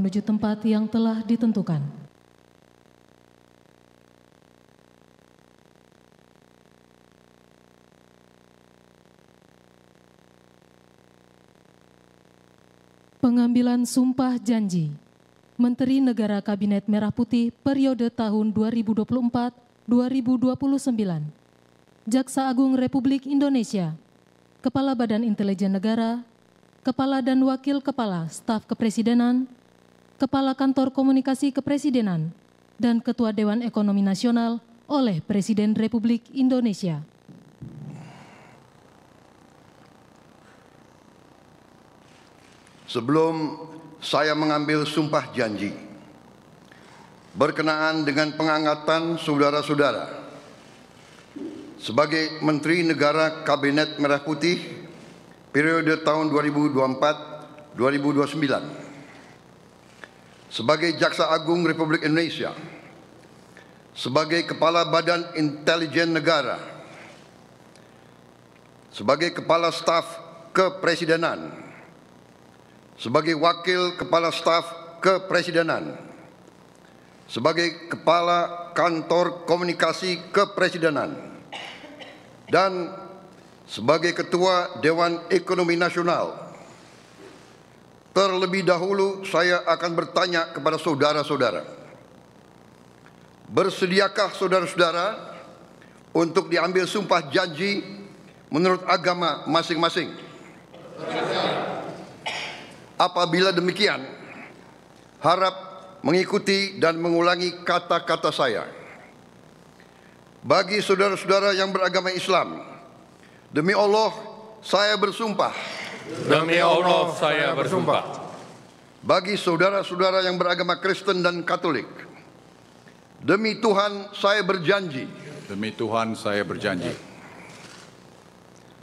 menuju tempat yang telah ditentukan. Pengambilan sumpah janji Menteri Negara Kabinet Merah Putih periode tahun 2024-2029. Jaksa Agung Republik Indonesia, Kepala Badan Intelijen Negara, Kepala dan Wakil Kepala Staf Kepresidenan, Kepala Kantor Komunikasi Kepresidenan, dan Ketua Dewan Ekonomi Nasional oleh Presiden Republik Indonesia. Sebelum saya mengambil sumpah janji berkenaan dengan pengangkatan saudara-saudara sebagai Menteri Negara Kabinet Merah Putih periode tahun 2024-2029, sebagai Jaksa Agung Republik Indonesia, sebagai Kepala Badan Intelijen Negara, sebagai Kepala Staf Kepresidenan, sebagai Wakil Kepala Staf Kepresidenan, sebagai Kepala Kantor Komunikasi Kepresidenan, dan sebagai Ketua Dewan Ekonomi Nasional. Terlebih dahulu saya akan bertanya kepada saudara-saudara, bersediakah saudara-saudara untuk diambil sumpah janji menurut agama masing-masing? Apabila demikian, harap mengikuti dan mengulangi kata-kata saya. Bagi saudara-saudara yang beragama Islam, demi Allah saya bersumpah. Demi Allah saya bersumpah. Bagi saudara-saudara yang beragama Kristen dan Katolik, demi Tuhan saya berjanji. Demi Tuhan saya berjanji.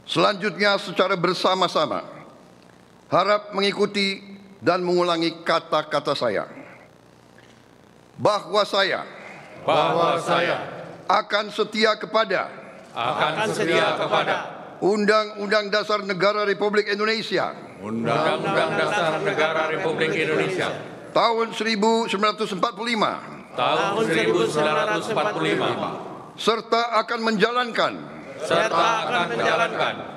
Selanjutnya secara bersama-sama, harap mengikuti dan mengulangi kata-kata saya. Bahwa saya akan setia kepada Undang-Undang Dasar Negara Republik Indonesia Undang-Undang Dasar Negara Republik Indonesia tahun 1945 serta akan menjalankan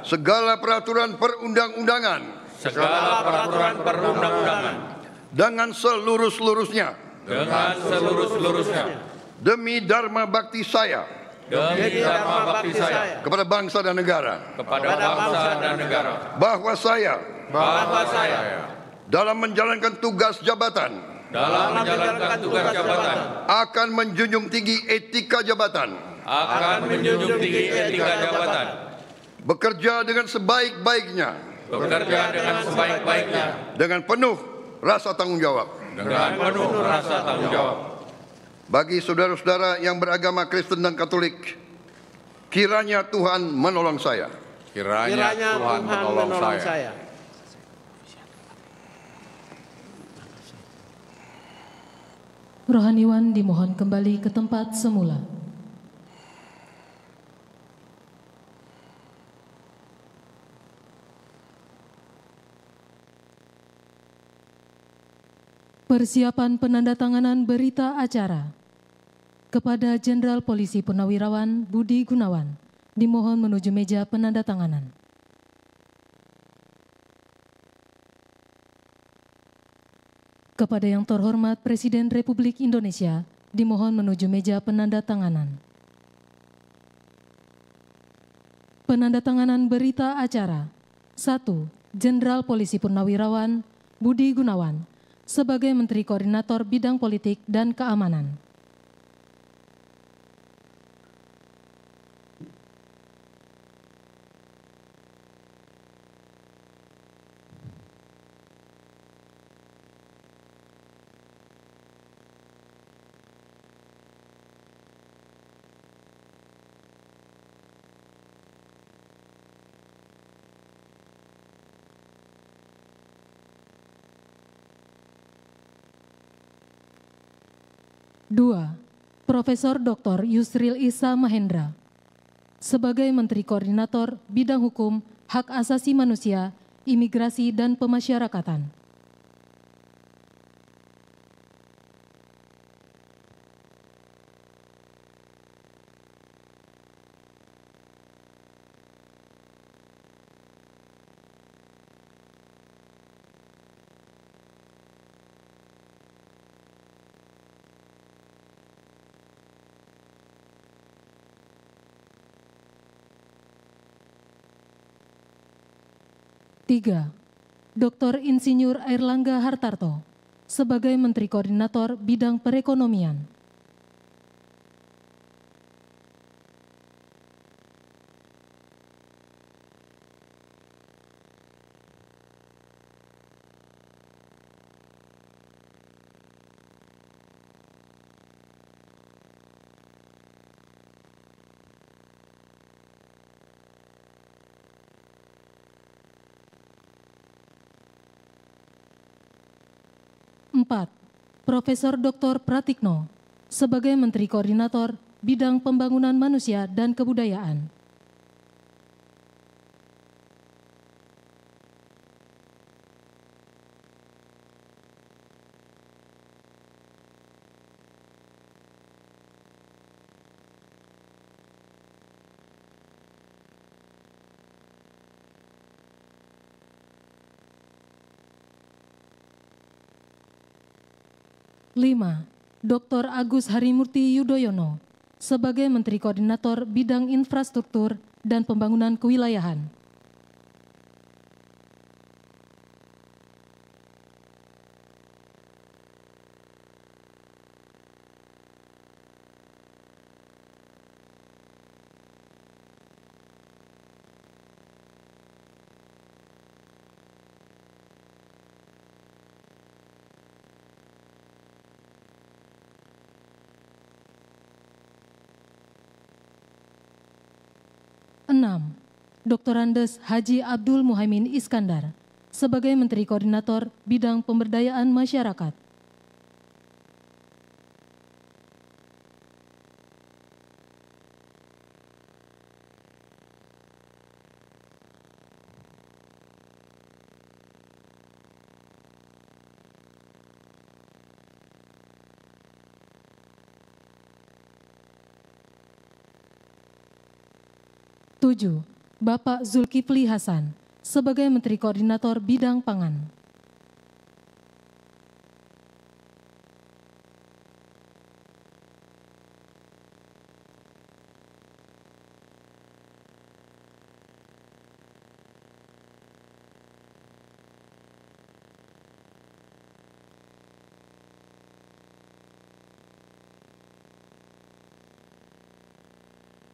segala peraturan perundang-undangan dengan seluruh-seluruhnya demi dharma bakti saya kepada bangsa dan negara. Bahwa saya dalam menjalankan tugas jabatan akan menjunjung tinggi etika jabatan, bekerja dengan sebaik-baiknya, dengan penuh rasa tanggung jawab. Bagi saudara-saudara yang beragama Kristen dan Katolik, kiranya Tuhan menolong saya. Kiranya Tuhan menolong saya. Rohaniwan dimohon kembali ke tempat semula. Persiapan penandatanganan berita acara kepada Jenderal Polisi Purnawirawan Budi Gunawan dimohon menuju meja penandatanganan. Kepada yang terhormat Presiden Republik Indonesia dimohon menuju meja penandatanganan. Penandatanganan berita acara 1. Jenderal Polisi Purnawirawan Budi Gunawan sebagai Menteri Koordinator Bidang Politik dan Keamanan. Dua, Profesor Dr. Yusril Issa Mahendra sebagai Menteri Koordinator Bidang Hukum, Hak Asasi Manusia, Imigrasi dan Pemasyarakatan. 3. Dr. Insinyur Airlangga Hartarto sebagai Menteri Koordinator Bidang Perekonomian. 4. Profesor Dr. Pratikno sebagai Menteri Koordinator Bidang Pembangunan Manusia dan Kebudayaan. 5. Dr. Agus Harimurti Yudhoyono sebagai Menteri Koordinator Bidang Infrastruktur dan Pembangunan Kewilayahan. 6. Dr. Andes Haji Abdul Muhaimin Iskandar sebagai Menteri Koordinator Bidang Pemberdayaan Masyarakat. 7. Bapak Zulkifli Hasan sebagai Menteri Koordinator Bidang Pangan.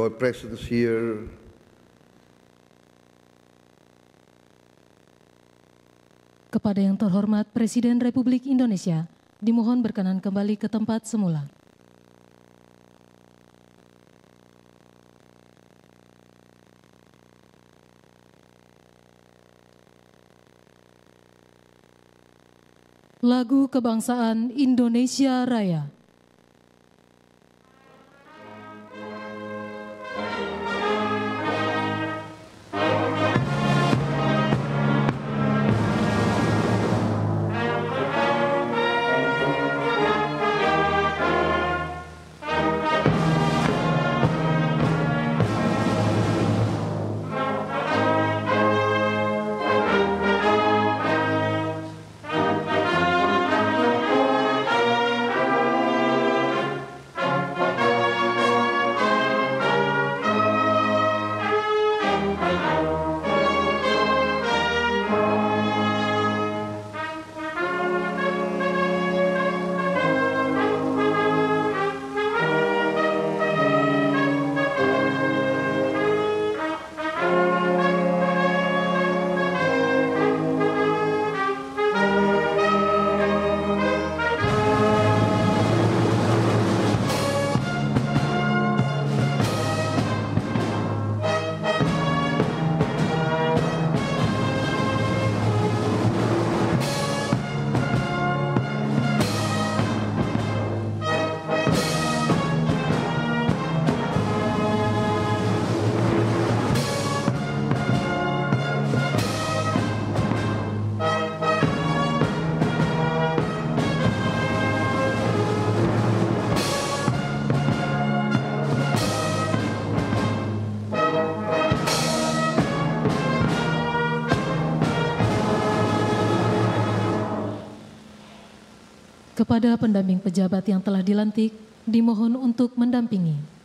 'Our presence here Kepada yang terhormat Presiden Republik Indonesia, dimohon berkenan kembali ke tempat semula. Lagu Kebangsaan Indonesia Raya. Kepada pendamping pejabat yang telah dilantik, dimohon untuk mendampingi.